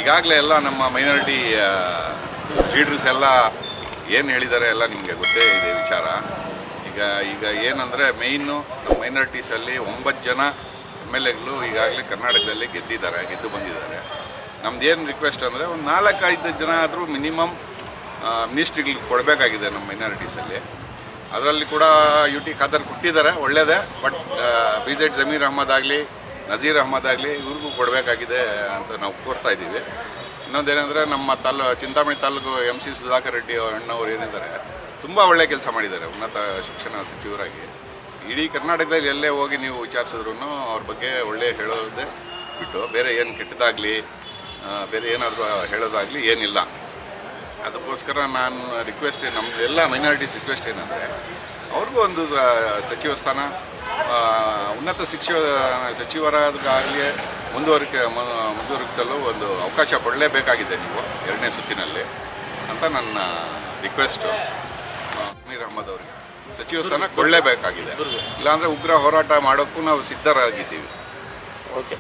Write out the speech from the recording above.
ಈಗಾಗಲೇ ಎಲ್ಲ ನಮ್ಮ ಮೈನಾರಿಟಿ ಲೀಡರ್ಸ್ ಎಲ್ಲ ಏನು ಹೇಳಿದ್ದಾರೆ ಎಲ್ಲ ನಿಮಗೆ ಗೊತ್ತೇ ಇದೆ ವಿಚಾರ. ಈಗ ಏನಂದರೆ ಮೇಯ್ನು ನಮ್ಮ ಮೈನಾರಿಟೀಸಲ್ಲಿ 9 ಜನ MLAಗಳು ಈಗಾಗಲೇ ಕರ್ನಾಟಕದಲ್ಲಿ ಗೆದ್ದು ಬಂದಿದ್ದಾರೆ. ನಮ್ದೇನು ರಿಕ್ವೆಸ್ಟ್ ಅಂದರೆ ಒಂದು 4-5 ಜನ ಆದರೂ ಮಿನಿಮಮ್ ಮಿನಿಸ್ಟ್ರಿಗಳಿಗೆ ಕೊಡಬೇಕಾಗಿದೆ ನಮ್ಮ ಮೈನಾರಿಟೀಸಲ್ಲಿ. ಅದರಲ್ಲಿ ಕೂಡ UT ಖಾದರ್ ಕೊಟ್ಟಿದ್ದಾರೆ, ಒಳ್ಳೆಯದೇ. ಬಟ್ BZ ಜಮೀರ್ ಅಹ್ಮದ್ ಆಗಲಿ, ನಜೀರ್ ಅಹ್ಮದ್ ಆಗಲಿ ಇವ್ರಿಗೂ ಕೊಡಬೇಕಾಗಿದೆ ಅಂತ ನಾವು ಕೋರ್ತಾ ಇದ್ದೀವಿ. ಇನ್ನೊಂದೇನೆಂದರೆ ನಮ್ಮ ಚಿಂತಾಮಣಿ ತಾಲೂಕು MC ಸುಧಾಕರ್ ರೆಡ್ಡಿ ಅಣ್ಣವ್ರು ಏನಿದ್ದಾರೆ, ತುಂಬ ಒಳ್ಳೆಯ ಕೆಲಸ ಮಾಡಿದ್ದಾರೆ ಉನ್ನತ ಶಿಕ್ಷಣ ಸಚಿವರಾಗಿ. ಇಡೀ ಕರ್ನಾಟಕದಲ್ಲಿ ಎಲ್ಲೇ ಹೋಗಿ ನೀವು ವಿಚಾರಿಸಿದ್ರು ಅವ್ರ ಬಗ್ಗೆ ಒಳ್ಳೆಯ ಹೇಳೋದೇ ಬಿಟ್ಟು ಬೇರೆ ಏನು ಕೆಟ್ಟದಾಗಲಿ ಬೇರೆ ಏನಾದರೂ ಹೇಳೋದಾಗಲಿ ಏನಿಲ್ಲ. ಅದಕ್ಕೋಸ್ಕರ ನಾನು ರಿಕ್ವೆಸ್ಟ್, ನಮ್ಮದು ಎಲ್ಲ ಮೈನಾರಿಟೀಸ್ ರಿಕ್ವೆಸ್ಟ್ ಏನಂದರೆ ಅವ್ರಿಗೂ ಒಂದು ಸಚಿವ ಸ್ಥಾನ, ಉನ್ನತ ಸಚಿವರಾದಾಗಲಿ ಮುಂದುವರಿಸಲು ಒಂದು ಅವಕಾಶ ಕೊಡಲೇಬೇಕಾಗಿದೆ ನೀವು 2ನೇ ಸುತ್ತಿನಲ್ಲಿ ಅಂತ ನನ್ನ ರಿಕ್ವೆಸ್ಟು. ಜಮೀರ್ ಅಹ್ಮದ್ ಅವರಿಗೆ ಸಚಿವ ಸ್ಥಾನ ಕೊಡಲೇಬೇಕಾಗಿದೆ, ಇಲ್ಲಾಂದರೆ ಉಗ್ರ ಹೋರಾಟ ಮಾಡೋಕ್ಕೂ ನಾವು ಸಿದ್ಧರಾಗಿದ್ದೀವಿ. ಓಕೆ.